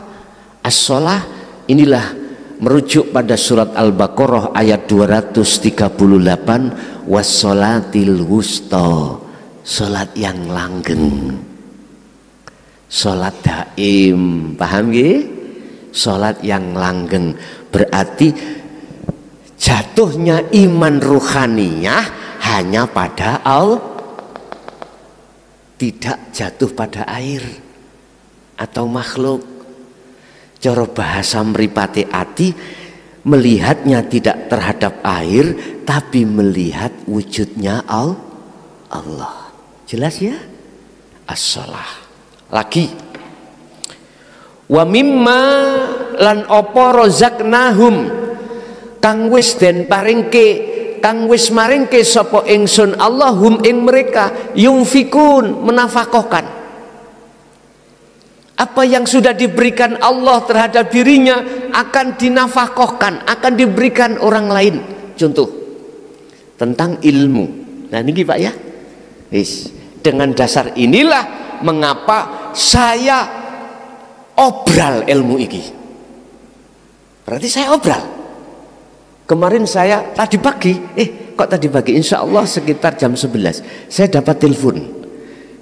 [SPEAKER 2] As-sholah inilah merujuk pada surat Al-Baqarah ayat 238, wassolatil wusta, sholat yang langgeng, sholat daim. Paham nggih? Sholat yang langgeng berarti jatuhnya iman ruhaniyah hanya pada Allah, tidak jatuh pada air atau makhluk. Cara bahasa mripate ati, melihatnya tidak terhadap air tapi melihat wujudnya Allah. Jelas ya? As-shalah. Lagi, wa mimma lan apa rozaknahum, kang wis den paringke, kang wis maringke sapa ingsun Allahum ing mereka, yunfikun, menafakohkan. Apa yang sudah diberikan Allah terhadap dirinya akan dinafakohkan, akan diberikan orang lain. Contoh tentang ilmu. Nah ini Pak ya, dengan dasar inilah mengapa saya obral ilmu ini. Berarti saya obral. Kemarin saya tadi pagi, kok tadi pagi, insya Allah sekitar jam 11 saya dapat telepon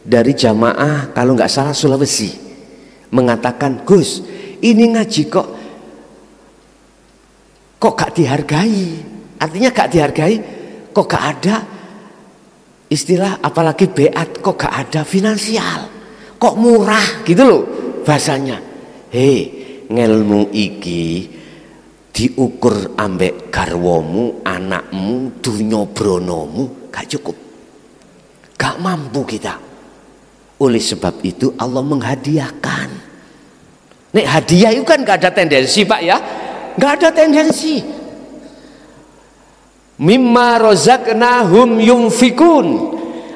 [SPEAKER 2] dari jamaah kalau nggak salah Sulawesi, mengatakan, Gus, ini ngaji kok gak dihargai. Artinya gak dihargai, kok gak ada istilah, apalagi beat, kok gak ada finansial, kok murah gitu loh bahasanya. Ngelmu iki diukur ambek garwomu, anakmu, dunya bronomu gak cukup, gak mampu kita. Oleh sebab itu Allah menghadiahkan. Nek hadiah itu kan gak ada tendensi Pak ya, gak ada tendensi. Mimma rozaknahum yunfikun,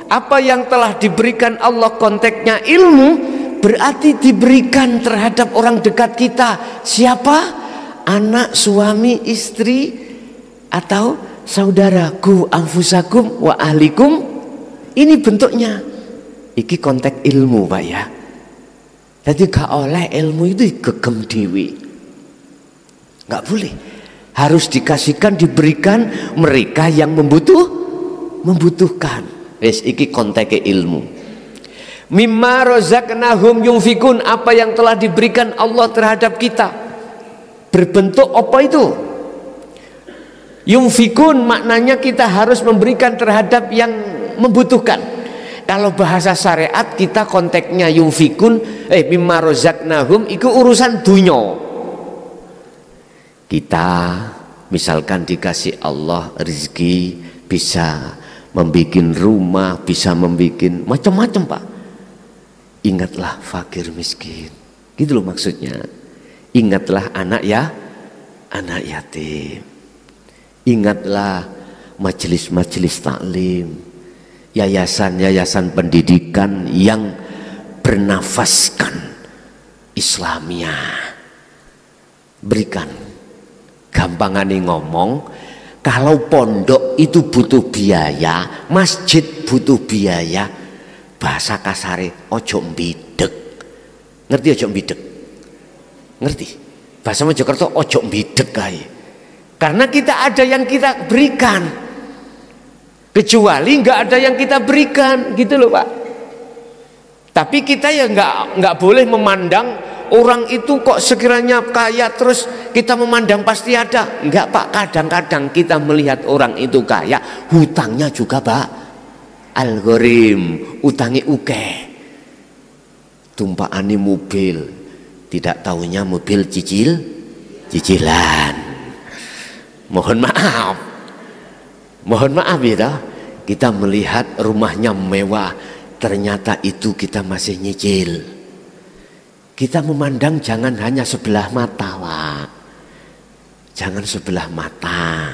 [SPEAKER 2] apa yang telah diberikan Allah konteksnya ilmu, berarti diberikan terhadap orang dekat kita. Siapa? Anak, suami, istri, atau saudaraku, anfusakum wa ahlikum. Ini bentuknya. Iki konteks ilmu Pak ya. Jadi gak oleh ilmu itu gegem dewi, gak boleh. Harus dikasihkan, diberikan mereka yang membutuhkan. Iki konteks ilmu. Mimma rozaknahum yunfikun, apa yang telah diberikan Allah terhadap kita. Berbentuk apa itu? Yunfikun maknanya kita harus memberikan terhadap yang membutuhkan. Kalau bahasa syariat kita konteksnya yunfikun, mimma rozaknahum itu urusan dunya. Kita misalkan dikasih Allah rezeki, bisa membikin rumah, bisa membikin macam-macam Pak. Ingatlah fakir miskin, gitu loh maksudnya. Ingatlah anak yatim. Ingatlah majelis-majelis taklim, yayasan-yayasan pendidikan yang bernafaskan Islamia. Berikan. Gampangane ngomong, kalau pondok itu butuh biaya, masjid butuh biaya, bahasa kasare ojo mbidek. Ngerti ojo mbidek? Ngerti? Bahasa Mojokerto ojo mbidek kae. Karena kita ada yang kita berikan, kecuali nggak ada yang kita berikan, gitu loh Pak. Tapi kita ya nggak boleh memandang orang itu kok sekiranya kaya terus kita memandang pasti ada. Enggak Pak, kadang-kadang kita melihat orang itu kaya, hutangnya juga Pak algorim, utangi uke, tumpakane mobil, tidak tahunya mobil cicilan. Mohon maaf ya, kita melihat rumahnya mewah, ternyata itu kita masih nyicil. Kita memandang jangan hanya sebelah mata, Pak. Jangan sebelah mata.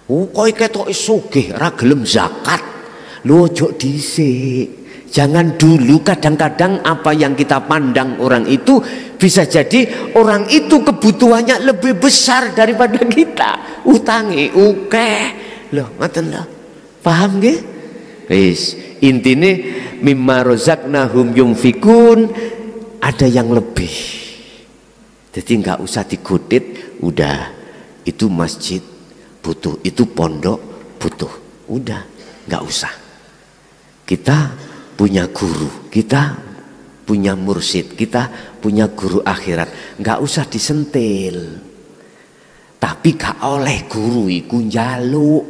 [SPEAKER 2] Kok ketok sugih ra gelem zakat. Lu ojo dhisik. Jangan dulu, kadang-kadang apa yang kita pandang orang itu bisa jadi orang itu kebutuhannya lebih besar daripada kita. Utangi ukeh. Loh, ngoten lho. Paham nggih? Wis, intine mimma razaqnahum yunfikun, ada yang lebih. Jadi nggak usah digodit, udah itu masjid butuh, itu pondok butuh, udah nggak usah. Kita punya guru, kita punya mursyid, kita punya guru akhirat, nggak usah disentil. Tapi gak oleh guru iku njaluk,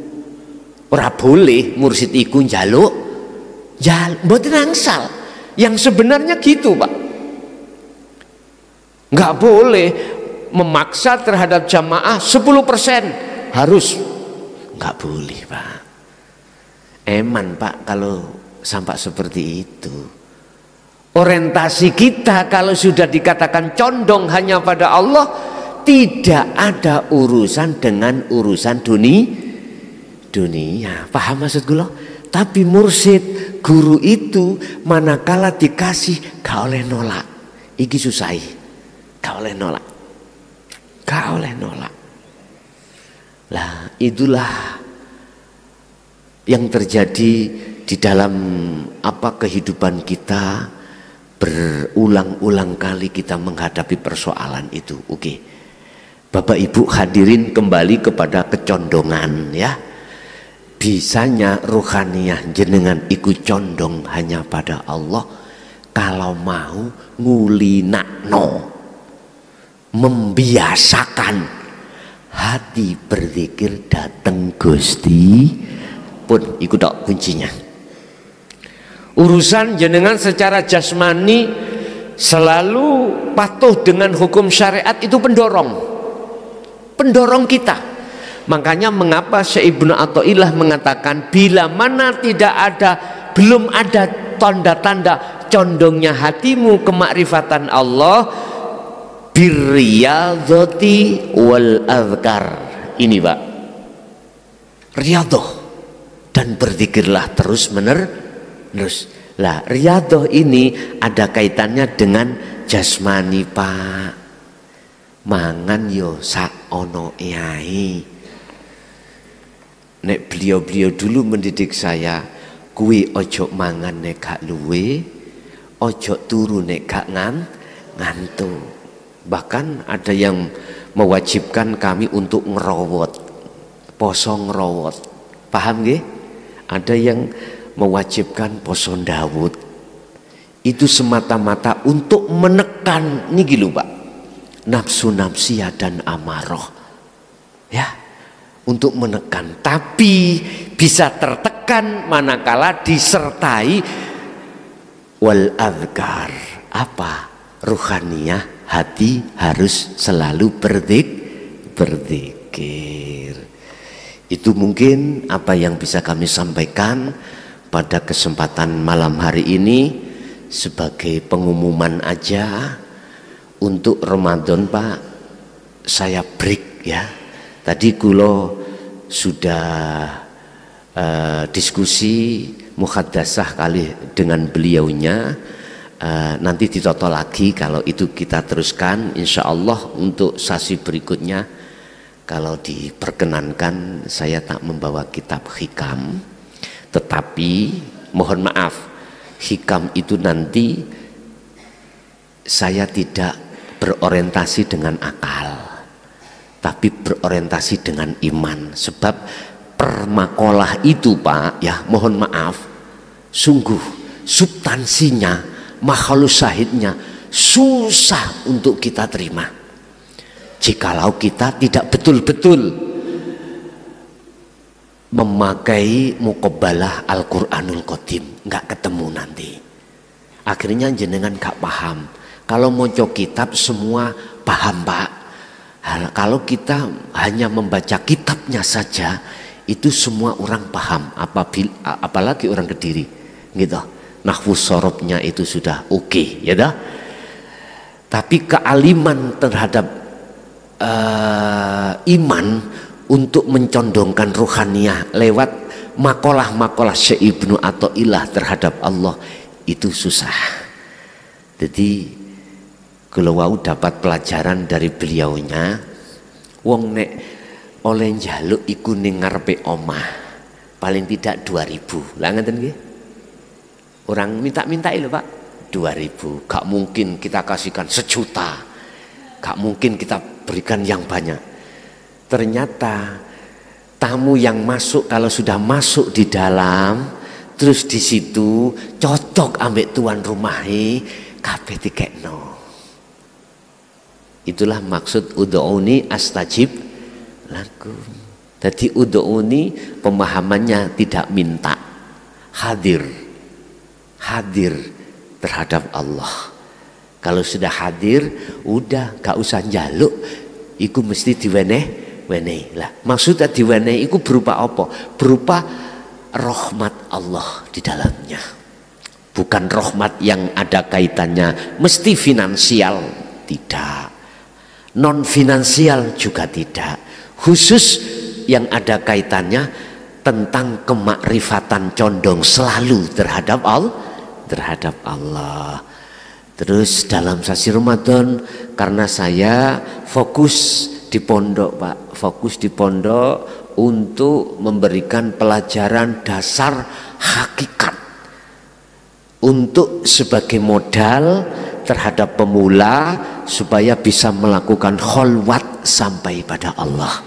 [SPEAKER 2] ora boleh mursyid iku njaluk, mboten angsal. Yang sebenarnya gitu Pak. Nggak boleh memaksa terhadap jamaah 10% harus, nggak boleh Pak. Eman Pak kalau sampai seperti itu. Orientasi kita kalau sudah dikatakan condong hanya pada Allah, tidak ada urusan dengan urusan dunia. Paham maksud gue? Tapi mursyid, guru itu manakala dikasih gak oleh nolak. Iki susai. Gak oleh nolak. Gak oleh nolak. Lah itulah yang terjadi di dalam kehidupan kita. Berulang-ulang kali kita menghadapi persoalan itu. Oke. Bapak Ibu hadirin kembali kepada kecondongan ya. Bisanya rohaniyah jenengan ikut condong hanya pada Allah kalau mau ngulinakno, membiasakan hati berzikir dateng Gusti pun ikut tok kuncinya. Urusan jenengan secara jasmani selalu patuh dengan hukum syariat itu pendorong kita. Makanya mengapa Syekh Ibnu Athaillah mengatakan bila mana belum ada tanda-tanda condongnya hatimu ke makrifatan Allah, birriyadhati wal azkar. Ini Pak, riyadhah dan berzikirlah terus menerus. Lah riyadhah ini ada kaitannya dengan jasmani Pak. Mangan yo sak ono yai. Nek beliau dulu mendidik saya, kuwi ojo mangan nek gak luwe, ojo turu nek gak ngantuk. Bahkan ada yang mewajibkan kami untuk ngerawat, poso ngerawat. Paham nggih? Ada yang mewajibkan poso Daud. Itu semata-mata untuk menekan niki lho Pak, nafsu nafsiyah dan amarah. Ya, untuk menekan, tapi bisa tertekan manakala disertai wal azkar. Apa? Ruhaniyah, hati harus selalu berzikir. Itu mungkin apa yang bisa kami sampaikan pada kesempatan malam hari ini sebagai pengumuman aja. Untuk Ramadan Pak, saya break ya. Tadi kulo sudah diskusi muhadasah kali dengan beliaunya. nanti ditoto lagi. Kalau itu kita teruskan insya Allah untuk sesi berikutnya. Kalau diperkenankan saya tak membawa kitab hikam, tetapi mohon maaf, hikam itu nanti saya tidak berorientasi dengan akal, tapi berorientasi dengan iman. Sebab per makalah itu Pak, ya mohon maaf, sungguh substansinya, makhlus syahidnya susah untuk kita terima jikalau kita tidak betul-betul memakai muqabbalah Al-Quranul Qadim. Nggak ketemu nanti, akhirnya jenengan gak paham. Kalau mau kitab semua paham Pak. Kalau kita hanya membaca kitabnya saja, itu semua orang paham, apalagi orang Kediri gitu. Nahwu sorobnya itu sudah oke, ya dah. Tapi kealiman terhadap iman untuk mencondongkan ruhaniyah lewat makalah-makalah Syekh Ibnu Athaillah terhadap Allah itu susah. Jadi kalau wau dapat pelajaran dari beliaunya, wong nek oleh njaluk iku ning ngarepe omah paling tidak 2000. Lah ngeten nggih. Orang minta-mintai lho Pak, 2000. Gak mungkin kita kasihkan 1 juta. Gak mungkin kita berikan yang banyak. Ternyata tamu yang masuk kalau sudah masuk di dalam, terus di situ cocok ambek tuan rumahi, kabeh dikekno. Itulah maksud ud'uni astajib lakum. Jadi ud'uni pemahamannya tidak minta, hadir terhadap Allah. Kalau sudah hadir, udah gak usah njaluk, iku mesti diweneh lah. Maksudnya diweneh iku berupa apa? Berupa rahmat Allah di dalamnya. Bukan rahmat yang ada kaitannya mesti finansial, tidak. Non finansial juga tidak. Khusus yang ada kaitannya tentang kemakrifatan condong selalu terhadap Allah. Terus dalam sasi Ramadan, karena saya fokus di pondok Pak, fokus di pondok untuk memberikan pelajaran dasar hakikat untuk sebagai modal terhadap pemula supaya bisa melakukan kholwat sampai pada Allah.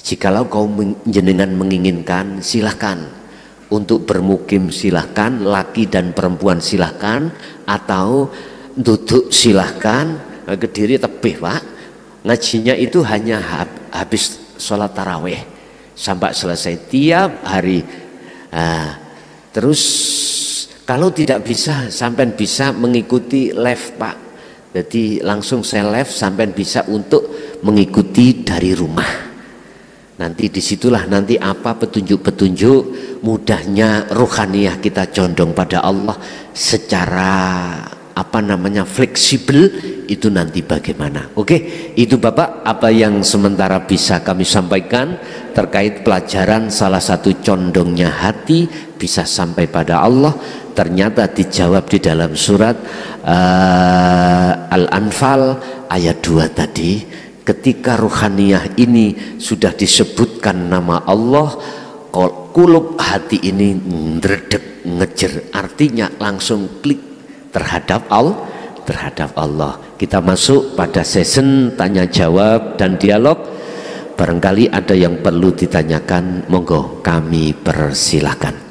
[SPEAKER 2] Jikalau kau jenengan menginginkan, silahkan. Untuk bermukim silahkan, laki dan perempuan silahkan, atau duduk silahkan. Kediri tebih Pak, ngajinya itu hanya habis sholat taraweh sampai selesai tiap hari. Terus kalau tidak bisa, sampai bisa mengikuti live Pak. Jadi langsung saya live sampai bisa untuk mengikuti dari rumah. Nanti disitulah nanti apa petunjuk-petunjuk mudahnya ruhaniyah kita condong pada Allah secara fleksibel itu nanti bagaimana. Oke, itu Bapak apa yang sementara bisa kami sampaikan terkait pelajaran salah satu condongnya hati bisa sampai pada Allah. Ternyata dijawab di dalam surat Al-Anfal ayat 2 tadi. Ketika ruhaniyah ini sudah disebutkan nama Allah, kulub hati ini ndredeg ngejer, artinya langsung klik terhadap Allah. Kita masuk pada sesi tanya jawab dan dialog. Barangkali ada yang perlu ditanyakan, monggo kami persilahkan.